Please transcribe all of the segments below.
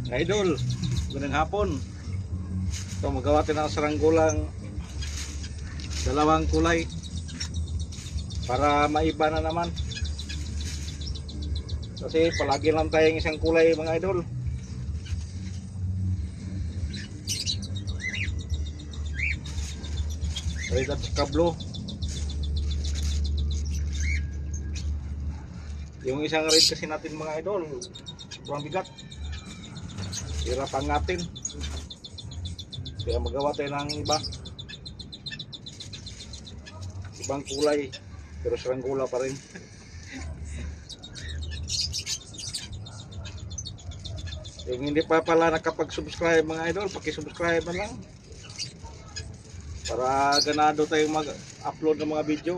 Idol, magandang hapon. Ito, magawa tayo ng saranggolang dalawang kulay para maiba na naman. Kasi palagi lang tayong isang kulay mga idol. Red at saka blue. Yung isang red kasi natin mga idol, sobrang bigat. Hirapan natin. Kaya magawa tayo ng ibang kulay, pero saranggola pa rin. Yung hindi pa pala nakapag-subscribe mga idol, paki-subscribe na lang para ganado tayong mag-upload ng mga video.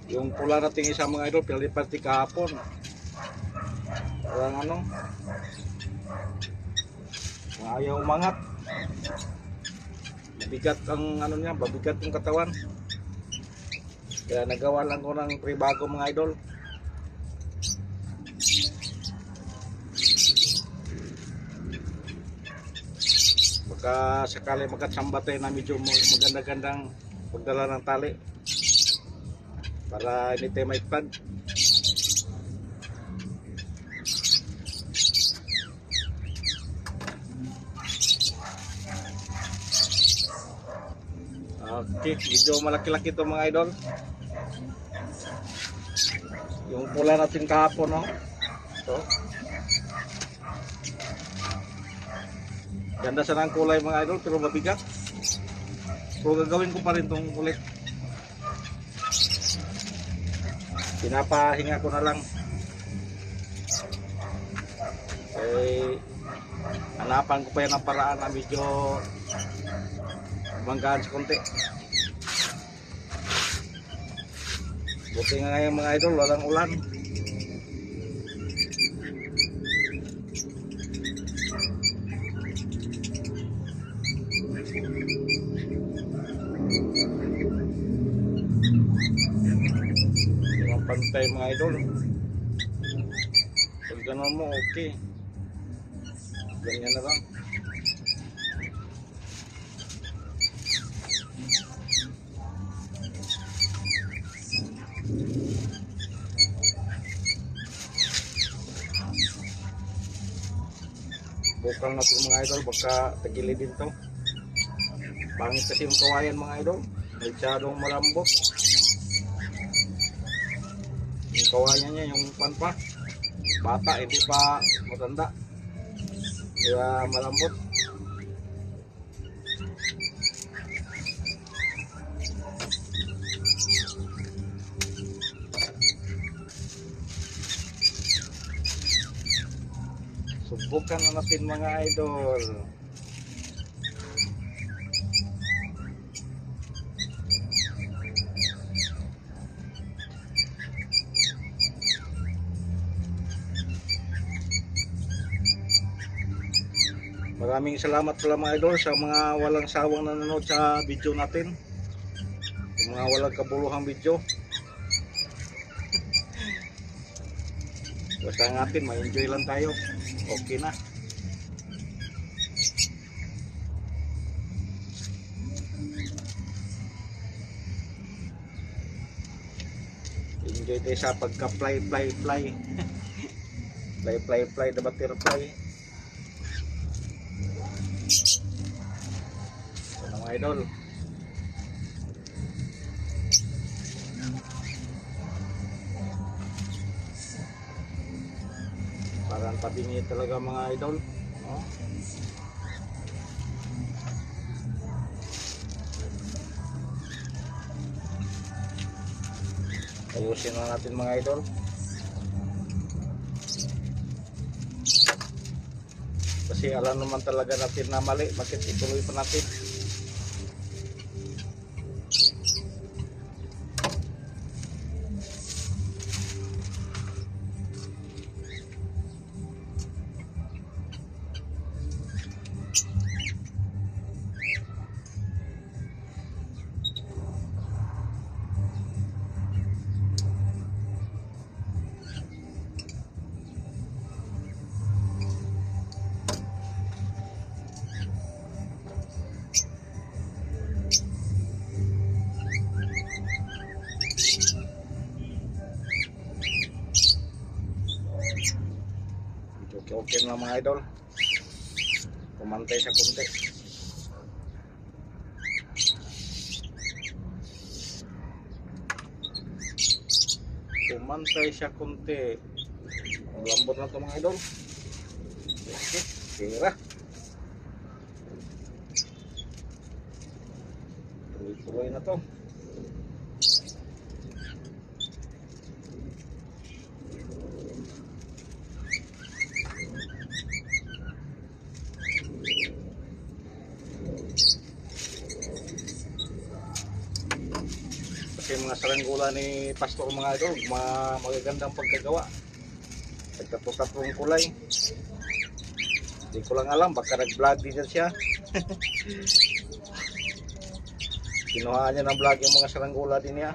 Yung pula nating isa mga idol, pinalipati kahapon. Parang ayaw umangat. Mabigat ang niya, mabigat yung katawan. Kaya nagawa lang ko ng pre-bago mga idol. Baka sakali magkatsamba tayo na medyo maganda-gandang pagdala ng tali para hindi tayo maipad. Okay, medyo malaki-laki ito mga idol. Yung pula natin kahapon, no? Ito. Ganda sana ang kulay mga idol, pero mabigat. So gagawin ko pa rin itong ulit. Pinapahinga ko na lang. Hanapan ko pa yan ang paraan na medyo manggaan sa konti. Buti nga ngayon mga idol, walang ulan. Yung pantay mga idol. Pag gano'n mo, okay. Ganyan na lang. Bukal natin mga idol, baka tagilid din to. Pangit kasi yung kawayan mga idol, masyadong malambot. Yung kawayan niya, yung panpa bata, hindi pa matanda, kaya malambot. Subukan na natin mga idol. Maraming salamat pala mga idol sa mga walang sawang nanonood sa video natin. Yung mga walang kabuluhang video. Basta natin, ma-enjoy lang tayo. Okay na. Enjoy tayo sa pagka-fly. Fly, the butterfly. Ito na mga idol. Parang tabingi talaga mga idol. Oh. Ayusin na natin mga idol. Kasi alam naman talaga natin na mali, bakit ituloy pa natin. Okay na mga idol. Pumantay siya konti. Pumantay siya konti. Ang lambot na ito mga idol. Okay, tira. Tuloy-tuloy na to. Kasi mga saranggula ni Pastor mga idol, magagandang pagkagawa. Nagtato-tatong kulay. Hindi ko lang alam, baka nag-vlog din siya. Kinuhaan niya ng vlog yung mga saranggula din niya.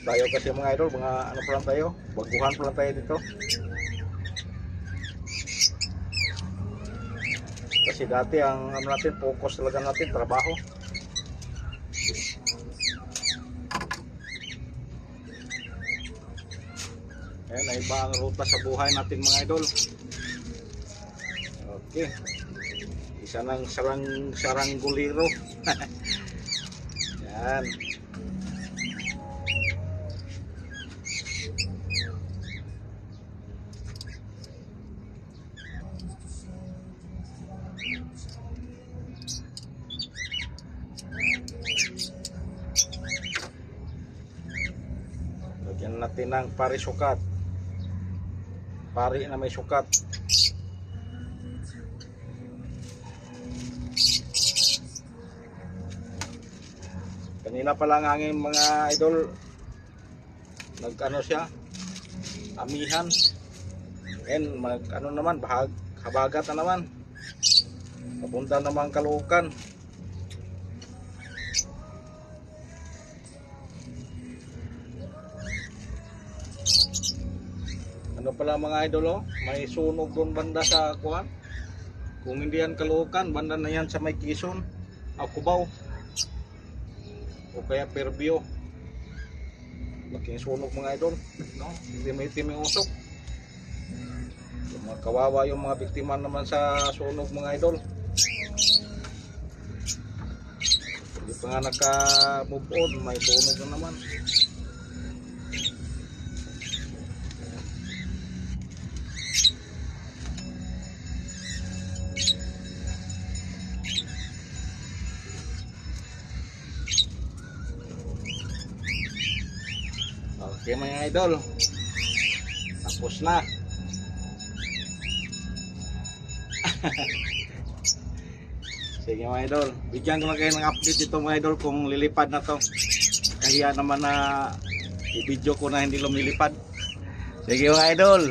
Tayo kasi mga idol, mga ano pa lang tayo, baguhan pa lang tayo dito. Kasi dati ang ano natin, focus talaga natin, trabaho. Ayan, ay iba ang ruta sa buhay natin mga idol. Okay. Isa ng sarangguliro. Yan. Lagyan natin ng pari-sukat. Pari na may sukat. Kanina pa lang ang mga idol nag-ano siya, amihan. And ano naman, habagat na naman. Papunta naman Caloocan. Ano pala mga idol, oh, may sunog doon banda sa kuwan. Kung hindi yan Caloocan, banda na yan sa may Quezon, Cubao, o kaya Perbio. Laking sunog mga idol, no? Hindi may timing usok. Yung mga kawawa yung mga biktima naman sa sunog mga idol. Hindi pa nga naka-move on, may sunog na naman. Okay mga idol, tapos na. Sige mga idol, bigyan ko lang kayo ng update dito mga idol kung lilipad na to. Kaya naman na i-video ko na hindi lumilipad. Sige mga idol.